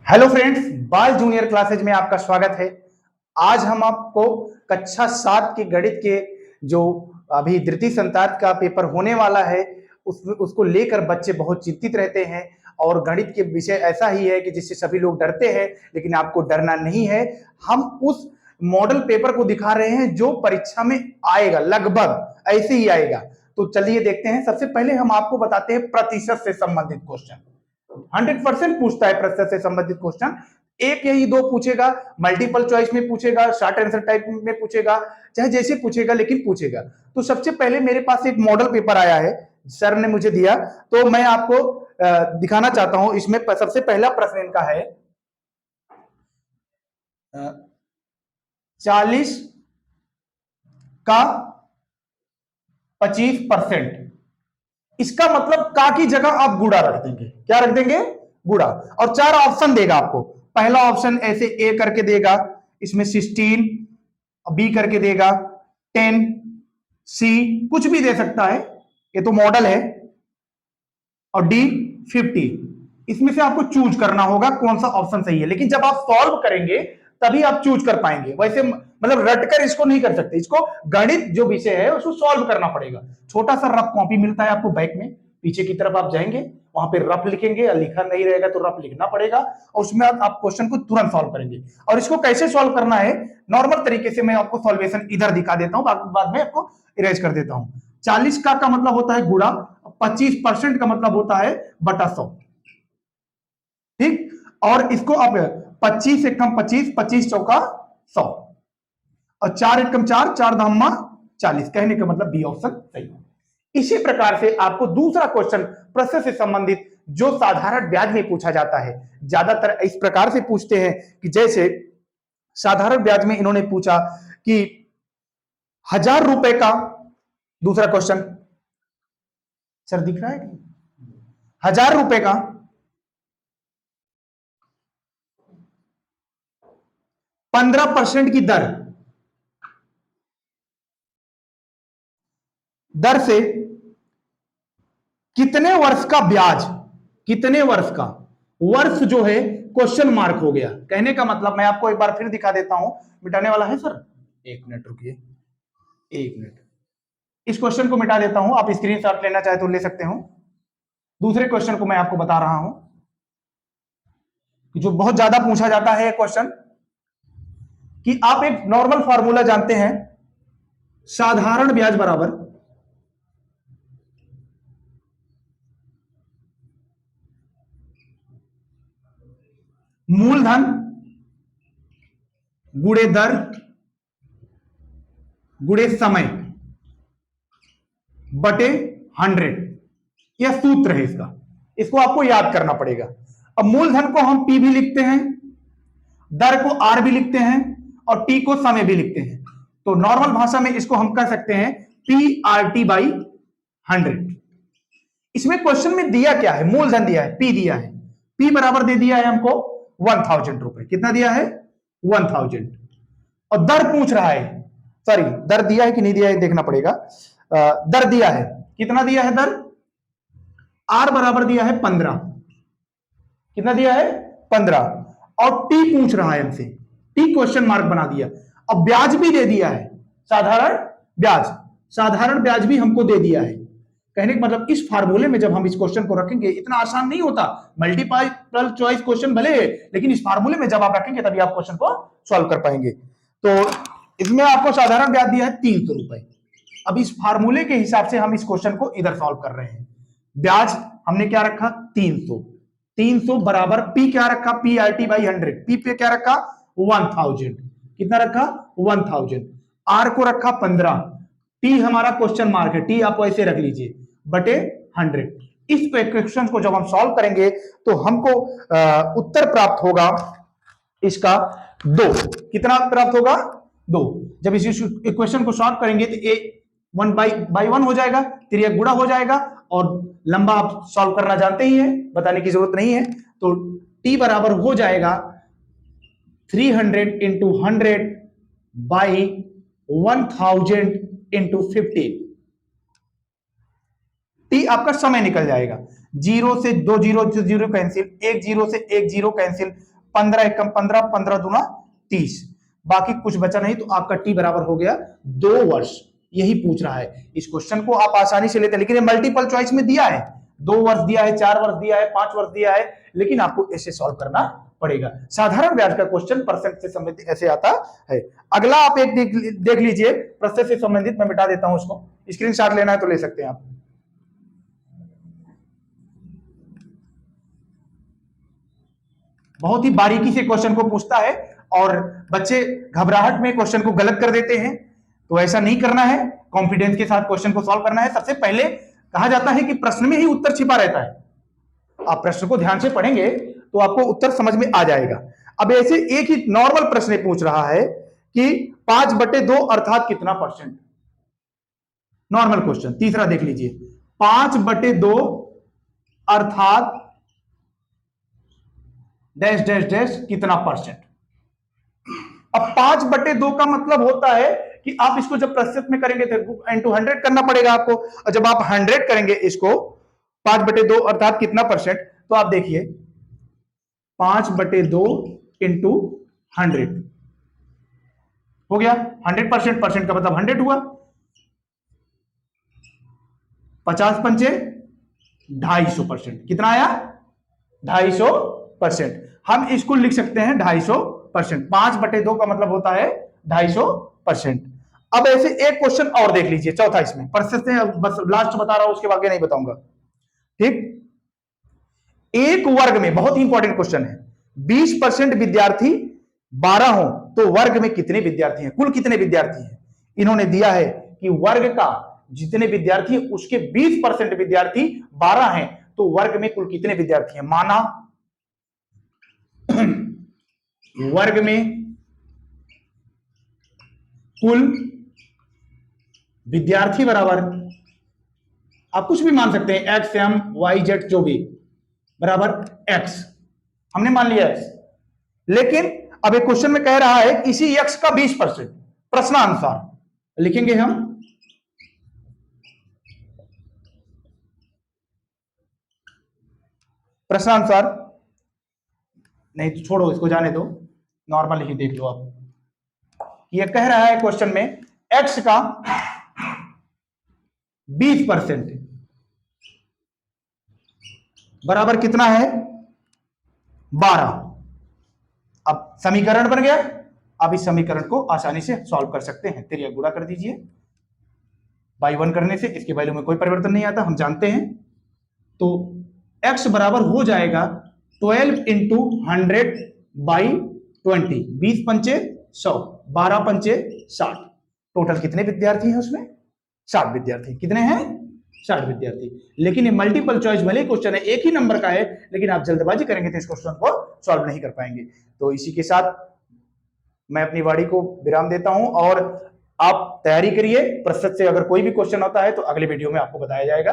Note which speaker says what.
Speaker 1: Hello friends, बाल junior classes में आपका स्वागत है। आज हम आपको कक्षा 7 के गणित के जो अभी द्वितीय संतान का पेपर होने वाला है उसको लेकर बच्चे बहुत चिंतित रहते हैं। और गणित के विषय ऐसा ही है कि जिससे सभी लोग डरते हैं, लेकिन आपको डरना नहीं है। हम उस मॉडल पेपर को दिखा रहे हैं जो परीक्षा में आएगा, लगभग ऐसे ही आएगा। तो चलिए देखते हैं। सबसे पहले हम आपको बताते हैं प्रतिशत से संबंधित क्वेश्चन। 100% पूछता है प्रतिशत से संबंधित क्वेश्चन। एक यही दो पूछेगा, मल्टीपल चॉइस में पूछेगा, शॉर्ट आंसर टाइप में पूछेगा, चाहे जैसे पूछेगा लेकिन पूछेगा। तो सबसे पहले मेरे पास एक मॉडल पेपर आया है, सर ने मुझे दिया, तो मैं आपको दिखाना चाहता हूं। इसमें सबसे पहला प्रश्न इनका है 40 का 25%। इसका मतलब का की जगह आप गुड़ा रख देंगे। क्या रख देंगे? गुड़ा। और 4 ऑप्शन देगा आपको। पहला ऑप्शन ऐसे ए करके देगा, इसमें 16, बी करके देगा 10, सी कुछ भी दे सकता है, ये तो मॉडल है, और डी 50। इसमें से आपको चूज करना होगा कौन सा ऑप्शन सही है। लेकिन जब आप सॉल्व करेंगे तभी आप चूज कर पाएंगे। वैसे मतलब रटकर इसको नहीं कर सकते। इसको गणित जो विषय है उसको सॉल्व करना पड़ेगा। छोटा सा रफ कॉपी मिलता है आपको बैक में, पीछे की तरफ आप जाएंगे, वहां पे रफ लिखेंगे, लिखा नहीं रहेगा तो रफ लिखना पड़ेगा, और उसमें आप क्वेश्चन को तुरंत सॉल्व करेंगे। और इसको कैसे सॉल्व करना है, नॉर्मल तरीके से मैं आपको सॉल्वेशन इधर दिखा देता हूं, बाद में आपको इरेज कर देता हूं। 40 का मतलब होता है गुणा, 25% का मतलब होता है बटा 100। ठीक, और इसको अब 25 एकम 25, 25 चौका 100, और 4 एकम 4, 4 धामा 40। कहने का मतलब बी ऑप्शन सही है। इसी प्रकार से आपको दूसरा क्वेश्चन प्रतिशत से संबंधित जो साधारण ब्याज में पूछा जाता है, ज्यादातर इस प्रकार से पूछते हैं कि जैसे साधारण ब्याज में इन्होंने पूछा कि 1000 रुपए का, दूसरा क्वेश्चन सर दिख रहा है, 1000 रुपए का 15% की दर से कितने वर्ष का ब्याज, कितने वर्ष का, वर्ष जो है क्वेश्चन मार्क हो गया। कहने का मतलब मैं आपको एक बार फिर दिखा देता हूं। मिटाने वाला है सर, एक मिनट रुकिए, एक मिनट। इस क्वेश्चन को मिटा देता हूं, आप स्क्रीनशॉट लेना चाहे तो ले सकते हो। दूसरे क्वेश्चन को मैं आपको बता रहा हूं, जो बहुत ज्यादा पूछा जाता है क्वेश्चन, कि आप एक नॉर्मल फॉर्मूला जानते हैं, साधारण ब्याज बराबर मूलधन गुणे दर गुणे समय बटे 100। यह सूत्र है इसका, इसको आपको याद करना पड़ेगा। अब मूलधन को हम पी भी लिखते हैं, दर को आर भी लिखते हैं, और टी को समय भी लिखते हैं। तो नॉर्मल भाषा में इसको हम कह सकते हैं पी आर टी बाई 100। इसमें क्वेश्चन में दिया क्या है, मूलधन दिया है, पी दिया है, पी बराबर दे दिया है हमको 1000 रुपए। कितना दिया है? 1000। और दर पूछ रहा है, सॉरी दर दिया है कि नहीं दिया है देखना पड़ेगा। दर दिया है, कितना दिया है दर? आर बराबर दिया है 15। कितना दिया है? 15। और टी पूछ रहा है हमसे, टी क्वेश्चन मार्क बना दिया। अब ब्याज भी दे दिया है, साधारण ब्याज, साधारण ब्याज भी हमको दे दिया है। कहने का मतलब इस फार्मूले में जब हम इस क्वेश्चन को रखेंगे, इतना आसान नहीं होता, मल्टीपल चॉइस क्वेश्चन भले है, लेकिन इस फार्मूले में जब आप रखेंगे तभी आप क्वेश्चन को सॉल्व कर पाएंगे। तो इसमें आपको साधारण ब्याज दिया है 300 रुपए। अब इस फार्मूले के हिसाब से हम इस क्वेश्चन को इधर सॉल्व कर रहे हैं। ब्याज हमने क्या रखा? 300। 300 बराबर पी क्या रखा? P R T by 100। P पे क्या रखा? 1000। कितना रखा? 1000। आर को रखा 15। टी हमारा क्वेश्चन मार्क है, टी आप ऐसे रख लीजिए, बटे 100। इस इक्वेशन को जब हम सॉल्व करेंगे तो हमको उत्तर प्राप्त होगा इसका 2। कितना प्राप्त होगा? 2। जब इस इक्वेशन को सॉल्व करेंगे तो ए 1 बाई 1 हो जाएगा, त्रिया गुणा हो जाएगा, और लंबा आप सॉल्व करना जानते ही हैं, बताने की जरूरत नहीं है। तो टी बराबर हो जाएगा 300 इंटू 100 बाई 1000 इंटू 15। टी आपका समय निकल जाएगा। 0 से 2 जीरो से 0 कैंसिल, 1 0 से 1 0 कैंसिल, 15 एकम 15, 15 दूना 30, बाकी कुछ बचा नहीं, तो आपका टी बराबर हो गया 2 वर्ष। यही पूछ रहा है। इस क्वेश्चन को आप आसानी से लेते हैं, लेकिन ये मल्टीपल चॉइस में दिया है, 2 वर्ष दिया है, 4 वर्ष दिया है, 5 वर्ष दिया है, लेकिन आपको ऐसे सॉल्व करना पड़ेगा। साधारण ब्याज का क्वेश्चन परसेंट से संबंधित ऐसे आता है। अगला आप एक देख लीजिए, परसेंट से संबंधित, मैं मिटा देता हूं उसको, स्क्रीनशॉट लेना है तो ले सकते हैं आप। बहुत ही बारीकी से क्वेश्चन को पूछता है और बच्चे घबराहट में क्वेश्चन को गलत कर देते हैं, तो ऐसा नहीं करना है, कॉन्फिडेंस के साथ क्वेश्चन को सॉल्व करना है। सबसे पहले कहा जाता है कि प्रश्न में ही उत्तर छिपा रहता है। आप प्रश्न को ध्यान से पढ़ेंगे तो आपको उत्तर समझ में आ जाएगा। अब ऐसे एक ही नॉर्मल प्रश्न पूछ रहा है कि 5/2 अर्थात कितना परसेंट, नॉर्मल क्वेश्चन। तीसरा देख लीजिए, 5/2 अर्थात डैश डैश डैश कितना परसेंट। अब 5/2 का मतलब होता है कि आप इसको जब प्रतिशत में करेंगे तो इंटू 100 करना पड़ेगा आपको, और जब आप 100 करेंगे इसको 5/2 अर्थात कितना परसेंट, तो आप देखिए 5/2 इंटू 100 हो गया 100%। परसेंट का मतलब 100 हुआ, 50 पंचे 250%, कितना आया 250%। हम इसको लिख सकते हैं 250%। 5/2 का मतलब होता है 250%। अब ऐसे एक क्वेश्चन और देख लीजिए, चौथा इसमें परसेंट से, बस लास्ट बता रहा हूं, उसके आगे नहीं बताऊंगा, ठीक। एक वर्ग में, बहुत ही इंपॉर्टेंट क्वेश्चन है, 20% विद्यार्थी 12 हो तो वर्ग में कितने विद्यार्थी हैं, कुल कितने विद्यार्थी हैं। इन्होंने दिया है कि वर्ग का जितने विद्यार्थी हैं उसके 20% विद्यार्थी 12 हैं, तो वर्ग में कुल कितने विद्यार्थी हैं। माना वर्ग में कुल विद्यार्थी बराबर, आप कुछ भी मान सकते हैं, एक्स एम वाई जेड जो भी, बराबर एक्स, हमने मान लिया एक्स। लेकिन अब एक क्वेश्चन में कह रहा है इसी एक्स का 20%, प्रश्नानुसार लिखेंगे हम, प्रश्नानुसार नहीं तो छोड़ो, इसको जाने दो, नॉर्मल ही देख लो आप। ये कह रहा है क्वेश्चन में एक्स का 20% बराबर कितना है 12। अब समीकरण बन गया, अब इस समीकरण को आसानी से सॉल्व कर सकते हैं। तेरिया गुणा कर दीजिए, बाई 1 करने से इसकी वैल्यू में कोई परिवर्तन नहीं आता, हम जानते हैं। तो x बराबर हो जाएगा 12 इंटू 100/20, 20 पंचे 100, 12 पंचे 60। टोटल कितने विद्यार्थी हैं उसमें, 60 विद्यार्थी। कितने हैं, 60 विद्यार्थी। लेकिन ये मल्टीपल चॉइस भले क्वेश्चन है, एक ही नंबर का है, लेकिन आप जल्दबाजी करेंगे तो इस क्वेश्चन को सॉल्व नहीं कर पाएंगे। तो इसी के साथ मैं अपनी वाणी को विराम देता हूं, और आप तैयारी करिए। प्रतिशत से अगर कोई भी क्वेश्चन होता है तो अगले वीडियो में आपको बताया जाएगा।